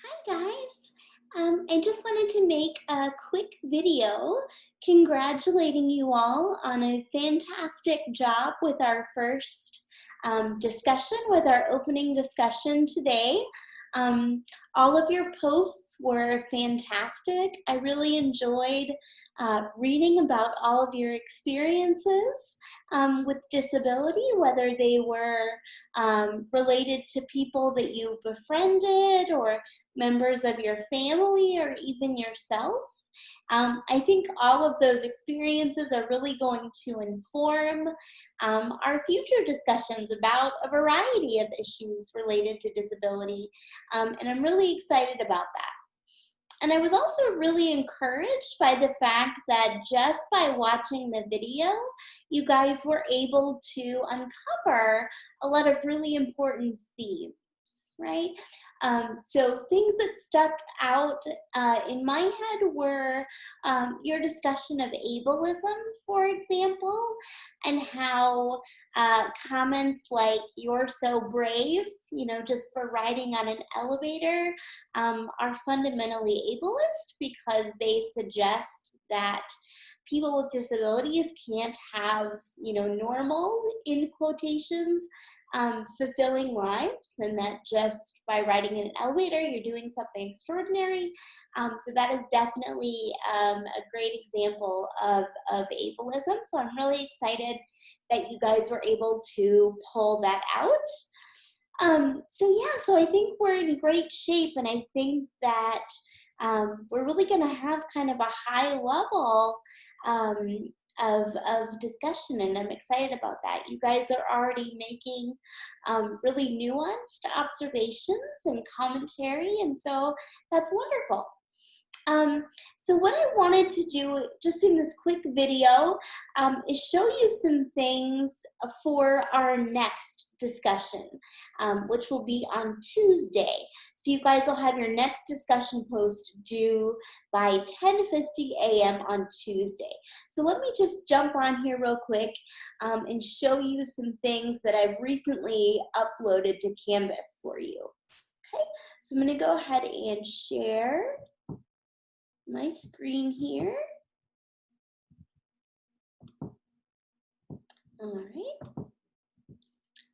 Hi guys. I just wanted to make a quick video congratulating you all on a fantastic job with our first discussion, with our opening discussion today. All of your posts were fantastic. I really enjoyed reading about all of your experiences with disability, whether they were related to people that you befriended or members of your family or even yourself. I think all of those experiences are really going to inform our future discussions about a variety of issues related to disability, and I'm really excited about that. And I was also really encouraged by the fact that just by watching the video, you guys were able to uncover a lot of really important themes, right? So things that stuck out in my head were your discussion of ableism, for example, and how comments like "you're so brave," just for riding on an elevator, are fundamentally ableist because they suggest that people with disabilities can't have, normal, in quotations, fulfilling lives, and that just by riding in an elevator, you're doing something extraordinary. So that is definitely a great example of ableism. So I'm really excited that you guys were able to pull that out. So I think we're in great shape, and I think that we're really going to have kind of a high level of discussion, and I'm excited about that. You guys are already making really nuanced observations and commentary, and so that's wonderful. So what I wanted to do just in this quick video is show you some things for our next discussion, which will be on Tuesday. So you guys will have your next discussion post due by 10:50 a.m. on Tuesday. So let me just jump on here real quick and show you some things that I've recently uploaded to Canvas for you. Okay, so I'm going to go ahead and share my screen here. All right.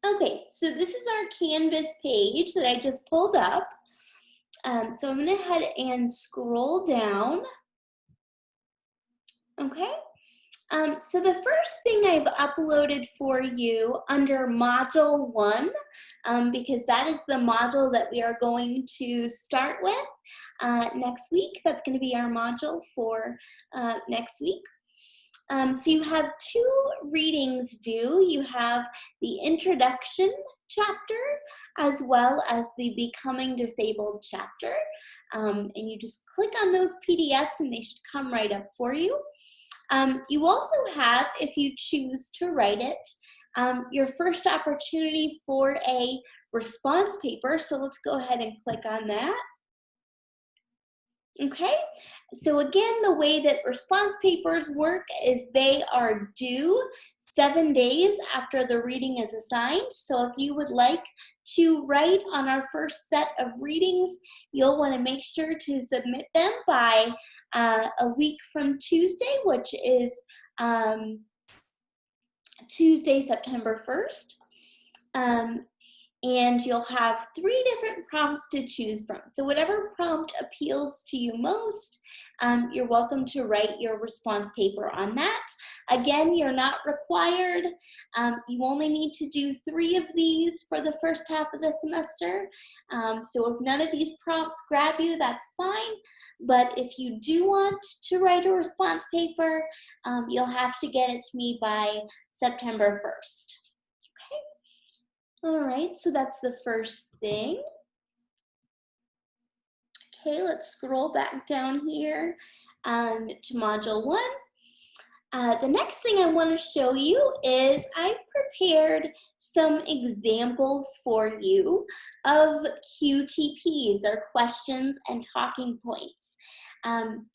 Okay, so this is our Canvas page that I just pulled up. So I'm going to head and scroll down. Okay. So the first thing I've uploaded for you under Module 1, because that is the module that we are going to start with next week. That's going to be our module for next week. So you have two readings due. You have the introduction chapter as well as the Becoming Disabled chapter. And you just click on those PDFs and they should come right up for you. You also have, if you choose to write it, your first opportunity for a response paper. So let's go ahead and click on that. Okay, so again, the way that response papers work is they are due 7 days after the reading is assigned. So if you would like to write on our first set of readings, you'll want to make sure to submit them by a week from Tuesday, which is Tuesday, September 1st. And you'll have 3 different prompts to choose from. So whatever prompt appeals to you most, you're welcome to write your response paper on that. Again, you're not required. You only need to do 3 of these for the first half of the semester. So if none of these prompts grab you, that's fine. But if you do want to write a response paper, you'll have to get it to me by September 1st. All right, so that's the first thing. Okay, let's scroll back down here to Module 1. The next thing I want to show you is I've prepared some examples for you of QTPs, or questions and talking points.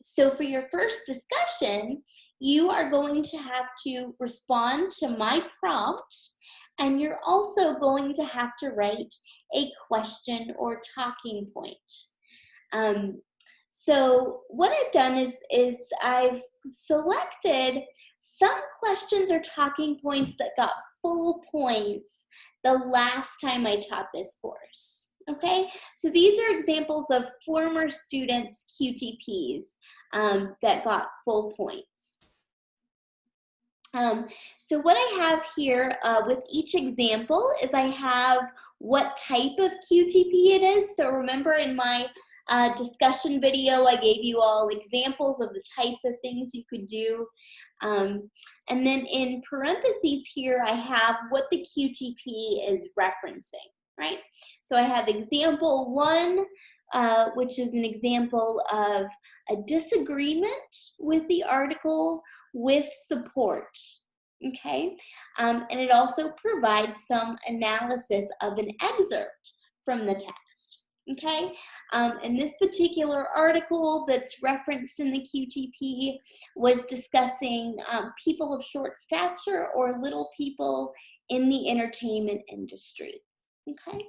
So for your first discussion, you are going to have to respond to my prompt, and you're also going to have to write a question or talking point. So what I've done is I've selected some questions or talking points that got full points the last time I taught this course. Okay, so these are examples of former students' QTPs that got full points. So what I have here with each example is I have what type of QTP it is. So remember in my discussion video, I gave you all examples of the types of things you could do. And then in parentheses here, I have what the QTP is referencing, right? So I have example 1, which is an example of a disagreement with the article with support, okay? And it also provides some analysis of an excerpt from the text, okay? And this particular article that's referenced in the QTP was discussing people of short stature or little people in the entertainment industry, okay?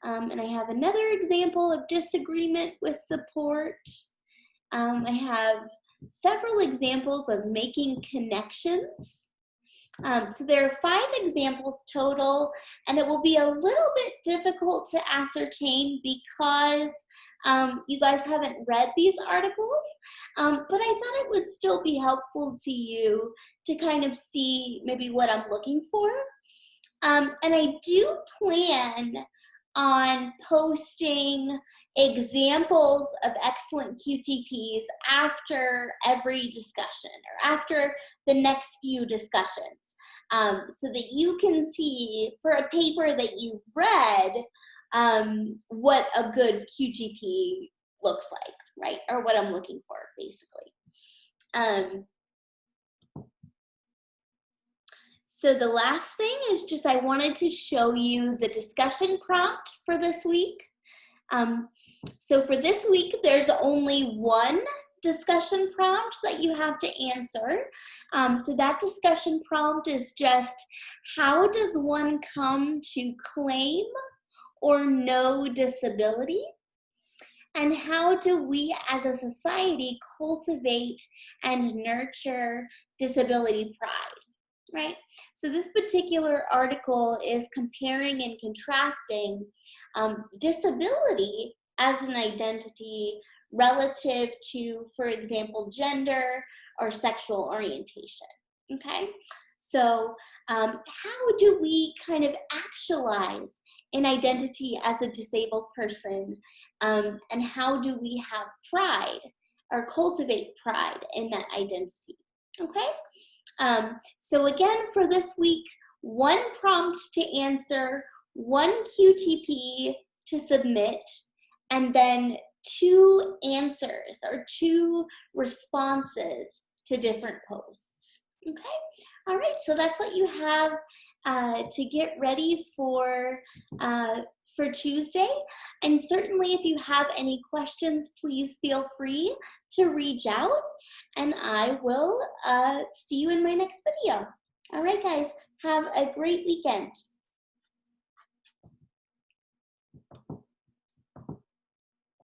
And I have another example of disagreement with support. I have several examples of making connections. So there are 5 examples total, and it will be a little bit difficult to ascertain because you guys haven't read these articles, but I thought it would still be helpful to you to kind of see maybe what I'm looking for. And I do plan on posting examples of excellent QTPs after every discussion or after the next few discussions, so that you can see for a paper that you've read what a good QTP looks like, right? Or what I'm looking for, basically. So the last thing is just I wanted to show you the discussion prompt for this week. So for this week, there's only one discussion prompt that you have to answer. So that discussion prompt is just, how does one come to claim or know disability? And how do we as a society cultivate and nurture disability pride? Right? So this particular article is comparing and contrasting disability as an identity relative to, for example, gender or sexual orientation, okay? So how do we kind of actualize an identity as a disabled person, and how do we have pride or cultivate pride in that identity, okay? So again, for this week, 1 prompt to answer, 1 QTP to submit, and then 2 answers or 2 responses to different posts. Okay? All right, so that's what you have to get ready for Tuesday. And certainly if you have any questions, please feel free to reach out, and I will see you in my next video. All right, guys, have a great weekend.